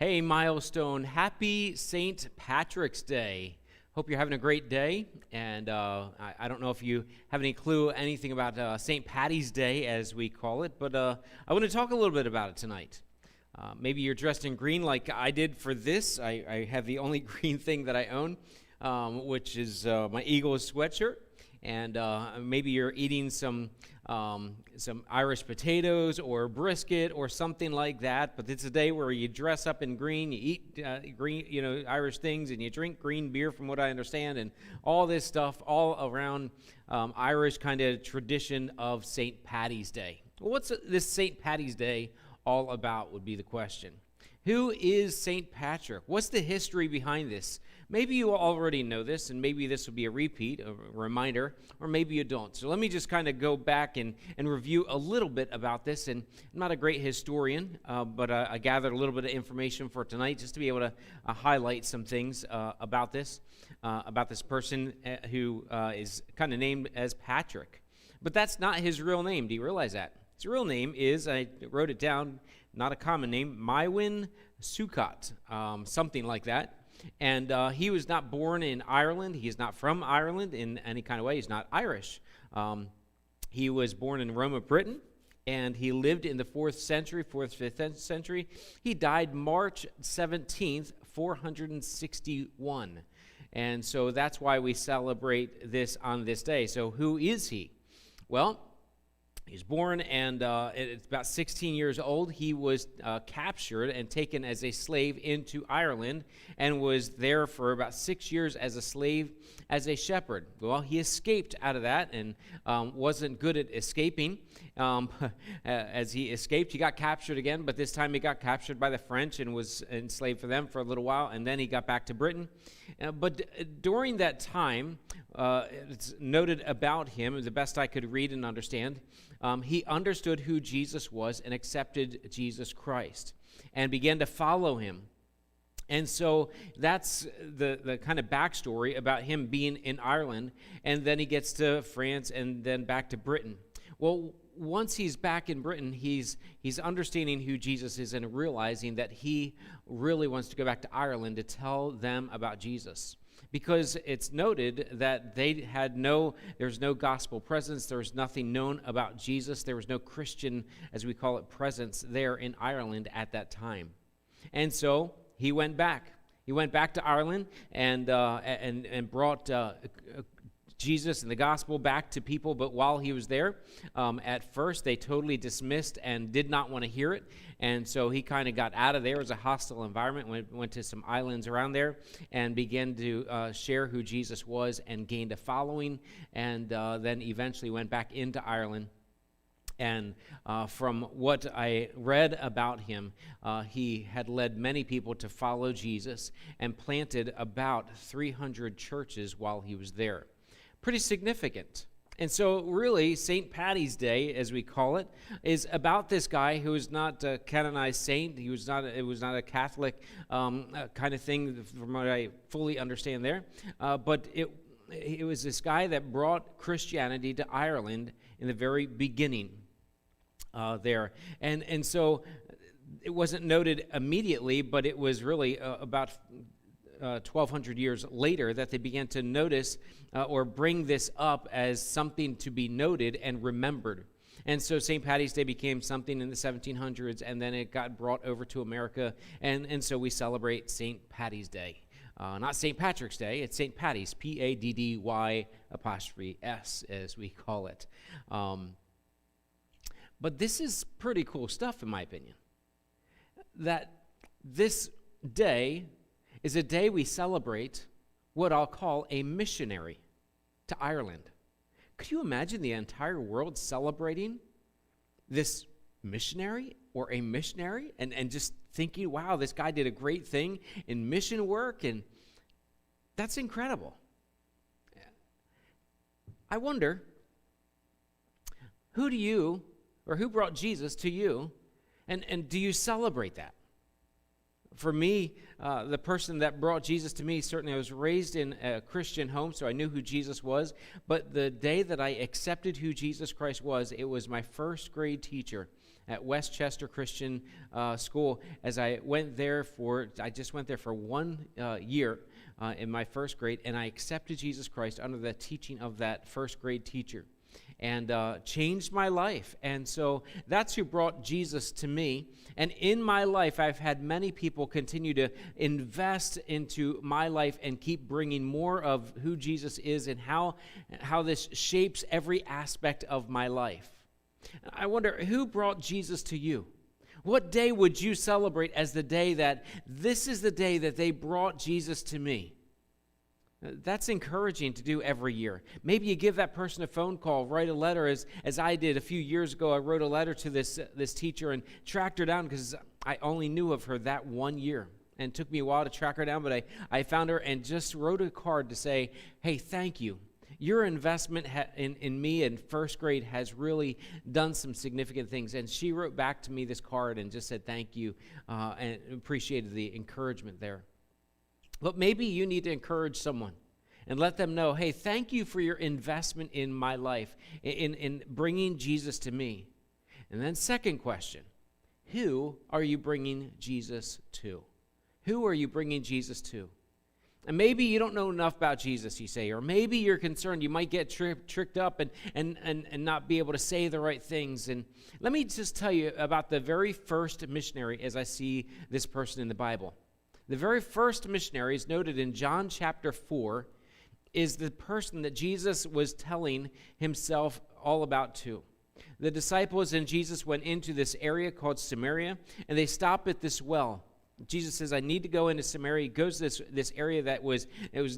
Hey, Milestone, happy St. Patrick's Day. Hope you're having a great day, and I don't know if you have any clue anything about St. Patty's Day, as we call it, but I want to talk a little bit about it tonight. Maybe you're dressed in green like I did for this. I have the only green thing that I own, which is my Eagles sweatshirt, and maybe you're eating some Irish potatoes or brisket or something like that. But it's a day where you dress up in green, you eat green, Irish things, and you drink green beer, from what I understand, and all this stuff all around Irish kind of tradition of St. Patty's Day. Well, what's this St. Patty's Day all about would be the question. Who is St. Patrick? What's the history behind this? Maybe you already know this, and maybe this will be a repeat, a reminder, or maybe you don't. So let me just kind of go back and review a little bit about this. And I'm not a great historian, but I gathered a little bit of information for tonight just to be able to highlight some things about this person who is kind of named as Patrick. But that's not his real name. Do you realize that? His real name is, I wrote it down, not a common name, Mywin Succat, something like that. And he was not born in Ireland. He is not from Ireland in any kind of way. He's not Irish. He was born in Rome of Britain, and he lived in the 4th, 5th century. He died March 17th, 461. And so that's why we celebrate this on this day. So who is he? Well, he's born, and it's about 16 years old. He was captured and taken as a slave into Ireland and was there for about 6 years as a slave, as a shepherd. Well, he escaped out of that and wasn't good at escaping. As he escaped, he got captured again, but this time he got captured by the French and was enslaved for them for a little while, and then he got back to Britain. But during that time, it's noted about him, the best I could read and understand, he understood who Jesus was and accepted Jesus Christ and began to follow him. And so that's the kind of backstory about him being in Ireland, and then he gets to France and then back to Britain. Well, once he's back in Britain, he's understanding who Jesus is and realizing that he really wants to go back to Ireland to tell them about Jesus. Because it's noted that there's no gospel presence, there's nothing known about Jesus, there was no Christian, as we call it, presence there in Ireland at that time. And so he went back. He went back to Ireland and brought Jesus and the gospel back to people, but while he was there, at first they totally dismissed and did not want to hear it, and so he kind of got out of there. It was a hostile environment, went to some islands around there and began to share who Jesus was and gained a following, and then eventually went back into Ireland. And from what I read about him, he had led many people to follow Jesus and planted about 300 churches while he was there. Pretty significant. And so really, St. Patty's Day, as we call it, is about this guy who is not a canonized saint. It was not a Catholic kind of thing, from what I fully understand there. But it was this guy that brought Christianity to Ireland in the very beginning there. And so it wasn't noted immediately, but it was really about 1,200 years later that they began to notice or bring this up as something to be noted and remembered. And so St. Patty's Day became something in the 1700s, and then it got brought over to America, and so we celebrate St. Patty's Day. Not St. Patrick's Day, it's St. Patty's, Paddy''S, as we call it. But this is pretty cool stuff, in my opinion. That this day is a day we celebrate what I'll call a missionary to Ireland. Could you imagine the entire world celebrating this missionary or a missionary and just thinking, wow, this guy did a great thing in mission work, and that's incredible. I wonder, who brought Jesus to you, and do you celebrate that? For me, the person that brought Jesus to me, certainly I was raised in a Christian home, so I knew who Jesus was. But the day that I accepted who Jesus Christ was, it was my first grade teacher at Westchester Christian School. As I just went there for 1 year in my first grade, and I accepted Jesus Christ under the teaching of that first grade teacher, and changed my life. And so that's who brought Jesus to me. And in my life, I've had many people continue to invest into my life and keep bringing more of who Jesus is and how this shapes every aspect of my life. I wonder, who brought Jesus to you? What day would you celebrate as the day that this is the day that they brought Jesus to me? That's encouraging to do every year. Maybe you give that person a phone call, write a letter, as I did a few years ago. I wrote a letter to this teacher and tracked her down because I only knew of her that 1 year. And it took me a while to track her down, but I found her and just wrote a card to say, hey, thank you. Your investment in me in first grade has really done some significant things. And she wrote back to me this card and just said thank you and appreciated the encouragement there. But maybe you need to encourage someone and let them know, hey, thank you for your investment in my life, in bringing Jesus to me. And then second question, who are you bringing Jesus to? Who are you bringing Jesus to? And maybe you don't know enough about Jesus, you say, or maybe you're concerned you might get tricked up and not be able to say the right things. And let me just tell you about the very first missionary as I see this person in the Bible. The very first missionary is noted in John chapter 4, is the person that Jesus was telling himself all about too. The disciples and Jesus went into this area called Samaria, and they stopped at this well. Jesus says, I need to go into Samaria. He goes to this area that was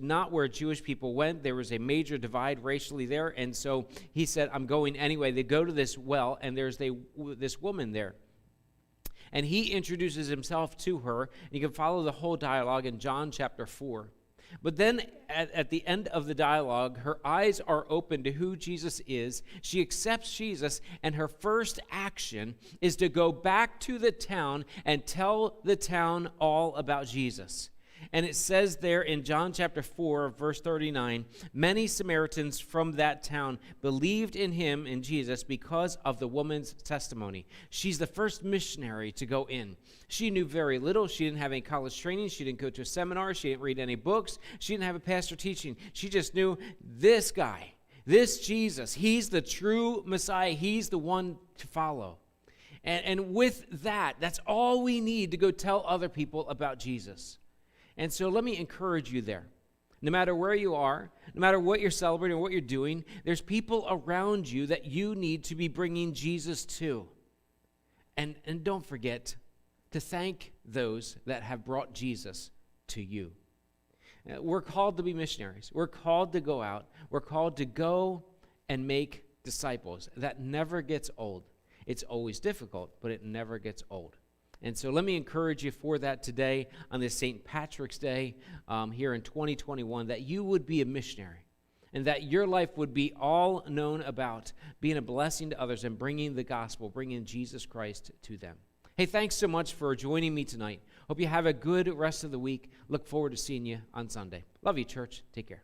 not where Jewish people went. There was a major divide racially there, and so he said, I'm going anyway. They go to this well, and there's this woman there. And he introduces himself to her. And you can follow the whole dialogue in John chapter 4. But then at the end of the dialogue, her eyes are open to who Jesus is. She accepts Jesus, and her first action is to go back to the town and tell the town all about Jesus. And it says there in John chapter 4, verse 39, many Samaritans from that town believed in him, in Jesus, because of the woman's testimony. She's the first missionary to go in. She knew very little. She didn't have any college training. She didn't go to a seminar. She didn't read any books. She didn't have a pastor teaching. She just knew this guy, this Jesus. He's the true Messiah. He's the one to follow. And with that, that's all we need to go tell other people about Jesus. And so let me encourage you there. No matter where you are, no matter what you're celebrating or what you're doing, there's people around you that you need to be bringing Jesus to. And don't forget to thank those that have brought Jesus to you. We're called to be missionaries. We're called to go out. We're called to go and make disciples. That never gets old. It's always difficult, but it never gets old. And so let me encourage you for that today on this St. Patrick's Day here in 2021, that you would be a missionary and that your life would be all known about being a blessing to others and bringing the gospel, bringing Jesus Christ to them. Hey, thanks so much for joining me tonight. Hope you have a good rest of the week. Look forward to seeing you on Sunday. Love you, church. Take care.